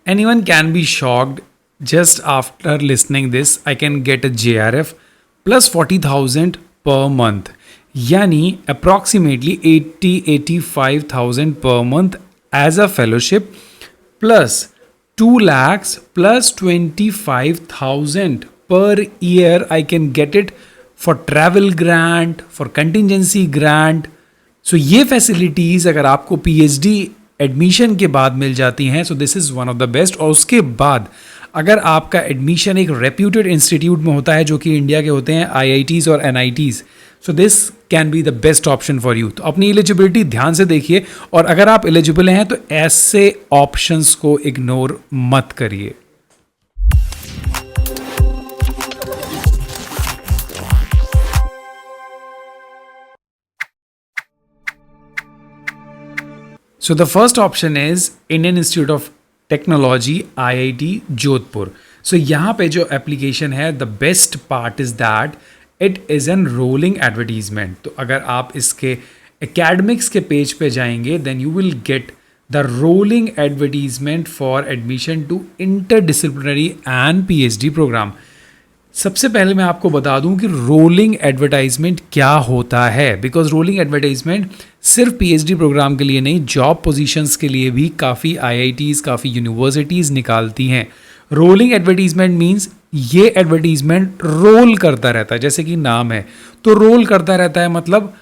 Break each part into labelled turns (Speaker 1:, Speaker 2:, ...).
Speaker 1: Anyone can be shocked just after listening this. I can get a JRF plus 40,000 per month. Yani approximately 85,000 per month as a fellowship plus 2 lakhs plus 25,000 per year. I can get it for travel grant, for contingency grant. सो ये facilities अगर आपको PhD admission के बाद मिल जाती हैं, सो this is one of the best. और उसके बाद अगर आपका एडमिशन एक रेप्यूटेड इंस्टीट्यूट में होता है जो कि इंडिया के होते हैं आईआईटीज़ और NITs, so this can be the best option for you. तो अपनी एलिजिबिलिटी ध्यान से देखिए और अगर आप एलिजिबल हैं तो ऐसे ऑप्शंस को इग्नोर मत करिए. So the first option is Indian Institute of Technology IIT Jodhpur. So यहाँ पे जो एप्लीकेशन है, the best part is that it is an rolling advertisement. तो अगर आप इसके academics के पेज पे जाएंगे then you will get the rolling advertisement for admission to interdisciplinary and PhD program. सबसे पहले मैं आपको बता दूं कि रोलिंग एडवर्टाइजमेंट क्या होता है, बिकॉज रोलिंग एडवर्टाइजमेंट सिर्फ पीएचडी प्रोग्राम के लिए नहीं, जॉब पोजीशंस के लिए भी काफ़ी आईआईटीज़, काफ़ी यूनिवर्सिटीज़ निकालती हैं. रोलिंग एडवर्टीजमेंट मीन्स ये एडवर्टीजमेंट रोल करता रहता है, जैसे कि नाम है तो रोल करता रहता है, मतलब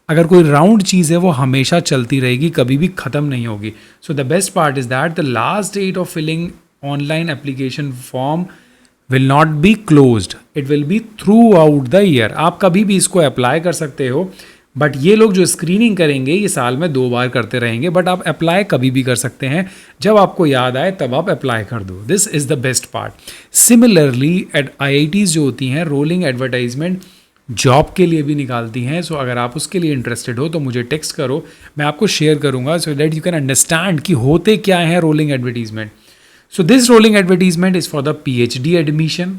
Speaker 1: अगर कोई राउंड चीज़ है वो हमेशा चलती रहेगी, कभी भी ख़त्म नहीं होगी. So the best part is that the last date of filling online application form will not be closed. It will be throughout the year. आप कभी भी इसको अप्लाई कर सकते हो, बट ये लोग जो स्क्रीनिंग करेंगे ये साल में 2 बार करते रहेंगे, बट आप अप्लाई कभी भी कर सकते हैं, जब आपको याद आए तब आप अप्लाई कर दो. This is the best part. Similarly IITs जो होती हैं रोलिंग एडवर्टाइजमेंट जॉब के लिए भी निकालती हैं. सो अगर आप उसके लिए इंटरेस्टेड हो तो मुझे टेक्स्ट करो, मैं आपको शेयर करूँगा so that you can understand कि होते क्या हैं rolling advertisement. So this rolling advertisement is for the PhD admission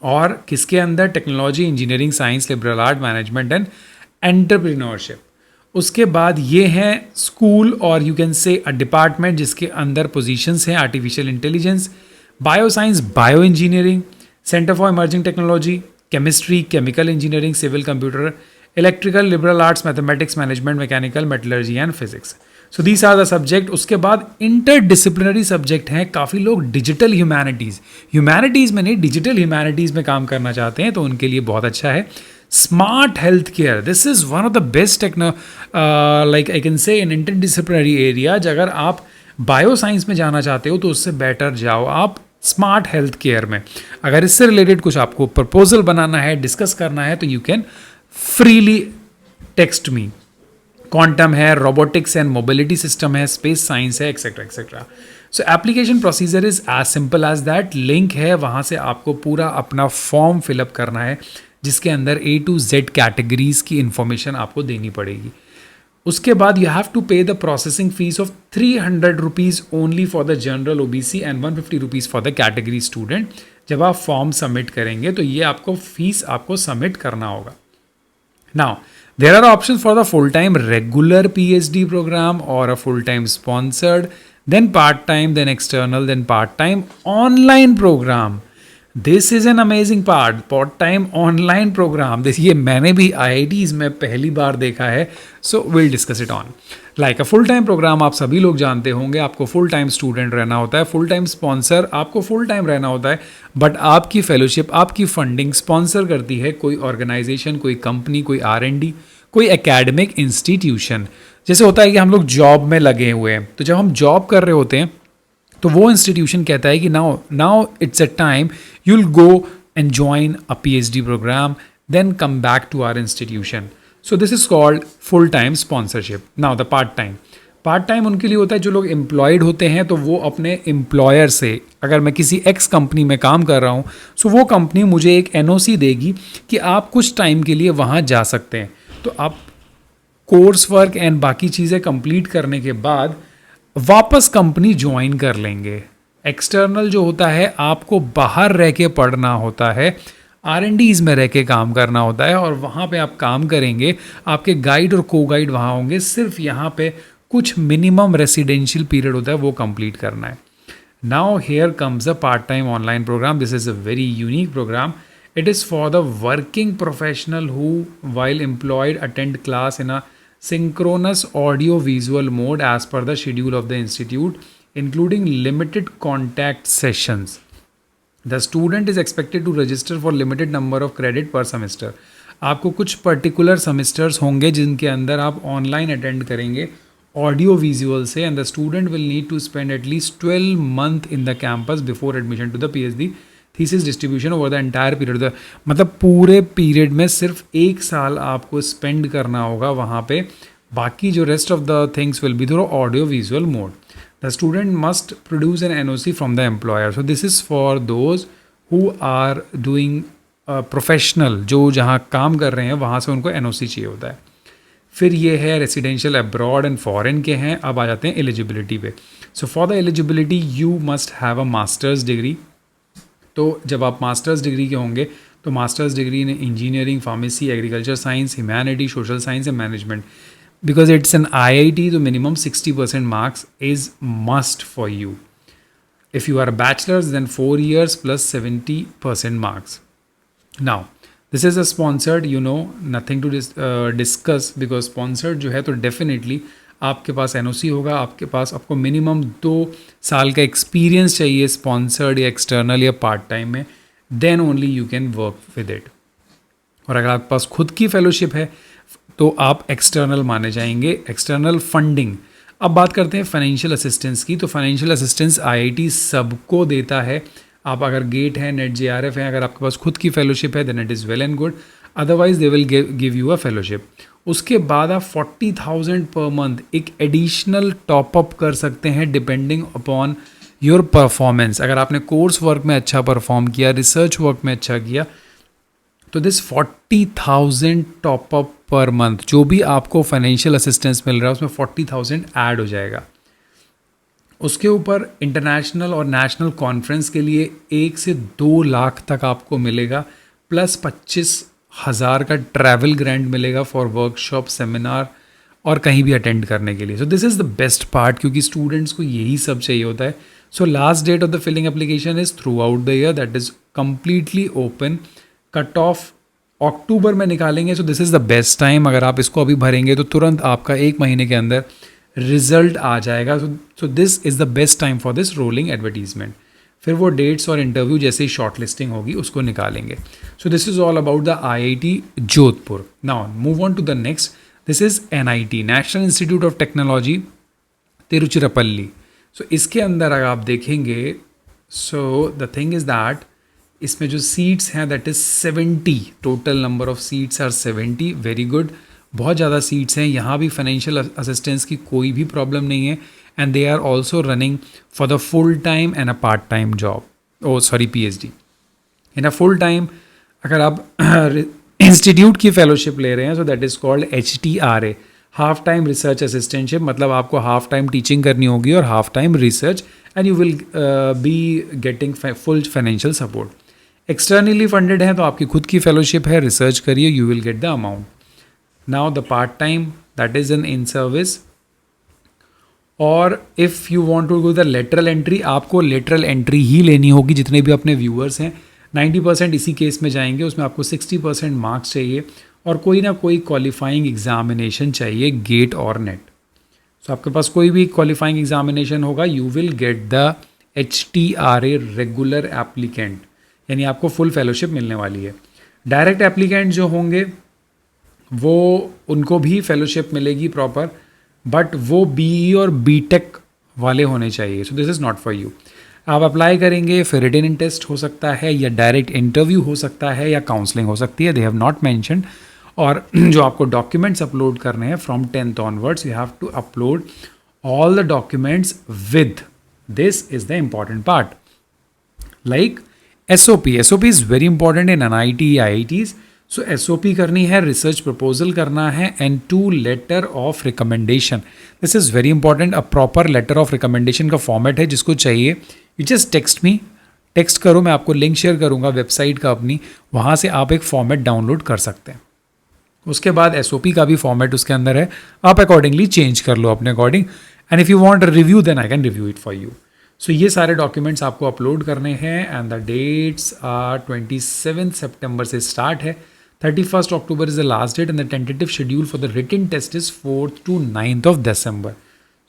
Speaker 1: और किसके अंदर, technology, engineering, science, liberal art, management and entrepreneurship. उसके बाद ये हैं स्कूल और you can say a department जिसके अंदर पोजीशंस हैं artificial intelligence, bio science, bio engineering, centre for emerging technology, chemistry, chemical engineering, civil computer, electrical, liberal arts, mathematics, management, mechanical, metallurgy and physics. So these are the subject. उसके बाद interdisciplinary subject हैं. काफ़ी लोग digital humanities में नहीं, digital humanities में काम करना चाहते हैं तो उनके लिए बहुत अच्छा है. Smart health care, this is one of the best like I can say in interdisciplinary areas. अगर आप बायो साइंस में जाना चाहते हो तो उससे बेटर जाओ आप स्मार्ट हेल्थ केयर में. अगर इससे रिलेटेड कुछ आपको प्रपोजल बनाना है, डिस्कस करना है तो you can freely text me. Quantum है, रोबोटिक्स एंड मोबिलिटी सिस्टम है, स्पेस साइंस है, etcetera etcetera. So application procedure is as simple as that. Link है, वहाँ से आपको पूरा अपना फॉर्म फिलअप करना है जिसके अंदर A to Z कैटेगरीज़ की इंफॉर्मेशन आपको देनी पड़ेगी. उसके बाद यू हैव टू पे the processing fees of 300 rupees only for the general OBC and 150 rupees for the category student. जब आप फॉर्म सबमिट करेंगे तो ये आपको फीस आपको सबमिट करना होगा. Now there are options for the full-time regular PhD program or a full-time sponsored, then part-time, then external, then part-time online program. This is an amazing part, part-time online program. this ये मैंने भी IITs में पहली बार देखा है. So we'll discuss it on. Like a full-time program आप सभी लोग जानते होंगे, आपको full-time student रहना होता है, full-time sponsor आपको full-time रहना होता है, बट आपकी फेलोशिप, आपकी फंडिंग स्पॉन्सर करती है कोई ऑर्गेनाइजेशन, कोई कंपनी, कोई R&D, कोई एकेडमिक इंस्टीट्यूशन. जैसे होता है कि हम लोग जॉब में लगे हुए हैं, तो जब हम जॉब कर रहे होते हैं तो वो इंस्टीट्यूशन कहता है कि now it's a time you will go and join a PhD programme, then come back to our institution. So this is called full time sponsorship. Now the part time उनके लिए होता है जो लोग एम्प्लॉयड होते हैं, तो वो अपने एम्प्लॉयर से, अगर मैं किसी एक्स कंपनी में काम कर रहा हूँ, सो वो कंपनी मुझे एक NOC देगी कि आप कुछ टाइम के लिए वहाँ जा सकते हैं. तो आप कोर्स वर्क एंड बाकी चीज़ें कंप्लीट करने के बाद वापस कंपनी ज्वाइन कर लेंगे. एक्सटर्नल जो होता है आपको बाहर रह के पढ़ना होता है, R&Ds में रह के काम करना होता है और वहाँ पे आप काम करेंगे. आपके गाइड और को गाइड वहाँ होंगे. सिर्फ यहाँ पे कुछ मिनिमम रेसिडेंशियल पीरियड होता है वो कंप्लीट करना है. Now here comes a part-time online program. This is a very unique program. It is for the working professional who, while employed, attend class in a synchronous audio visual mode as per the schedule of the institute, including limited contact sessions. The student is expected to register for limited number of credit per semester. आपको कुछ particular semesters होंगे जिनके अंदर आप online attend करेंगे audio visual से, and the student will need to spend at least 12 month in the campus before admission to the PhD thesis distribution over the entire period. मतलब पूरे पीरियड में सिर्फ 1 साल आपको स्पेंड करना होगा वहाँ पे, बाकी जो rest of the things will be through audio visual mode. The student must produce an NOC from the employer. So this is for those who are doing professional, जो जहाँ काम कर रहे हैं वहाँ से उनको एनओसी चाहिए होता है। फिर ये है रेसिडेंशियल अब्रॉड एंड फॉरेन के हैं। अब आ जाते हैं एलिजिबिलिटी पे। So for the eligibility you must have a master's degree. तो जब आप मास्टर्स डिग्री के होंगे तो master's degree in engineering, pharmacy, agriculture science, humanity, social science and management. Because it's an IIT तो minimum 60% marks is must for you. If you are bachelors then 4 years plus 70% marks. Now, this is a sponsored, nothing to discuss, because sponsored जो है तो definitely आपके पास NOC होगा, आपको minimum 2 साल का experience चाहिए स्पॉन्सर्ड या एक्सटर्नल या पार्ट टाइम में, then only you can work with it. और अगर आपके पास खुद की फेलोशिप है तो आप एक्सटर्नल माने जाएंगे, एक्सटर्नल फंडिंग। अब बात करते हैं फाइनेंशियल असिस्टेंस की। तो फाइनेंशियल असिस्टेंस IIT सबको देता है। आप अगर गेट है, नेट JRF है, अगर आपके पास खुद की फेलोशिप है then it is well and good, otherwise they will give you a fellowship. उसके बाद आप 40,000 पर मंथ एक एडिशनल टॉपअप कर सकते हैं डिपेंडिंग अपॉन योर परफॉर्मेंस। अगर आपने कोर्स वर्क में अच्छा परफॉर्म किया, रिसर्च वर्क में अच्छा किया, तो दिस 40,000 टॉपअप पर मंथ जो भी आपको फाइनेंशियल असिस्टेंस मिल रहा है उसमें 40,000 ऐड हो जाएगा। उसके ऊपर इंटरनेशनल और नेशनल कॉन्फ्रेंस के लिए 1 से 2 लाख तक आपको मिलेगा, प्लस 25,000 का ट्रैवल ग्रांट मिलेगा फॉर वर्कशॉप, सेमिनार और कहीं भी अटेंड करने के लिए। So this is the best part, क्योंकि स्टूडेंट्स को यही सब चाहिए होता है। So last date of the filling application is throughout the year, that is completely open. Cut off October में निकालेंगे। So this is the best time. अगर आप इसको अभी भरेंगे तो तुरंत आपका 1 महीने के अंदर रिजल्ट आ जाएगा। सो this is the best time for this rolling advertisement. फिर वो डेट्स और इंटरव्यू जैसे ही शॉर्ट लिस्टिंग होगी उसको निकालेंगे। So this is all about the IIT Jodhpur. Now move on to the next. This is NIT, National Institute of Technology Tiruchirappalli. So इसके अंदर अगर आप देखेंगे, so the thing is that इसमें जो सीट्स हैं that is 70, total number of seats are 70। Very good, बहुत ज़्यादा सीट्स हैं। यहाँ भी फाइनेंशियल असिस्टेंस की कोई भी प्रॉब्लम नहीं है, and they are also running for the full time and a part time job, PhD। In a full time अगर आप इंस्टीट्यूट की फेलोशिप ले रहे हैं so that is called HTRA, half time research assistantship. मतलब आपको हाफ टाइम टीचिंग करनी होगी और half time research, and you will be getting full financial support. Externally funded है तो आपकी खुद की फेलोशिप है, रिसर्च करिए, you will get the amount. Now the part time, that is an in service, और if you want to do the lateral entry, आपको lateral entry ही लेनी होगी। जितने भी अपने viewers हैं 90% इसी केस में जाएंगे। उसमें आपको 60% मार्क्स चाहिए और कोई ना कोई क्वालिफाइंग एग्जामिनेशन चाहिए, गेट और नेट। सो आपके पास कोई भी क्वालिफाइंग एग्जामिनेशन होगा, you will get the HTRA regular applicant, यानी आपको फुल फेलोशिप मिलने वाली है। डायरेक्ट एप्लीकेंट जो होंगे वो उनको भी फेलोशिप मिलेगी प्रॉपर, बट वो BE और BTech वाले होने चाहिए। सो this is not for you. आप अप्लाई करेंगे, फिर रिटन इन टेस्ट हो सकता है या डायरेक्ट इंटरव्यू हो सकता है या काउंसलिंग हो सकती है, दे हैव नॉट मैंशनड। और जो आपको डॉक्यूमेंट्स अपलोड करने हैं from 10th onwards, you have to upload all the documents with, this is the important part, like SOP। SOP is very important in NIT IITs। So SOP करनी है, research proposal करना है, and 2 letter of recommendation. This is very important. A proper letter of recommendation का format है जिसको चाहिए, you just text me, text करो, मैं आपको लिंक शेयर करूँगा वेबसाइट का अपनी, वहाँ से आप एक फॉर्मेट डाउनलोड कर सकते हैं। उसके बाद SOP का भी फॉर्मेट उसके अंदर है, आप अकॉर्डिंगली चेंज कर लो अपने according, and if you want review then I can review it for you. So ये सारे डॉक्यूमेंट्स आपको अपलोड करने हैं एंड द डेट्स आर 27 सितंबर से स्टार्ट है, 31 October is the last date and the tentative schedule for the written test is 4th to 9th of December.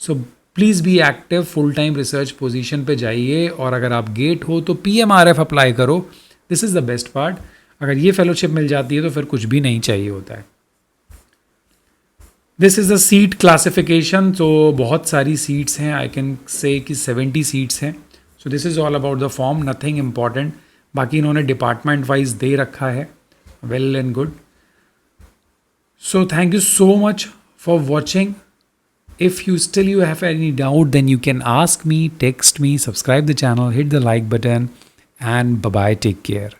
Speaker 1: So please be active, full time research position पे जाइए और अगर आप get हो तो PMRF अप्लाई करो. This is the best part. अगर ये फेलोशिप मिल जाती है तो फिर कुछ भी नहीं चाहिए होता है. This is the seat classification. तो बहुत सारी सीट्स हैं, आई कैन से कि 70 सीट्स हैं. सो this is all about the form, nothing important. बाकी इन्होंने डिपार्टमेंट वाइज दे रखा है. Well and good. So thank you so much for watching. If you have any doubt, then you can ask me, text me, subscribe the channel, hit the like button, and bye bye, take care.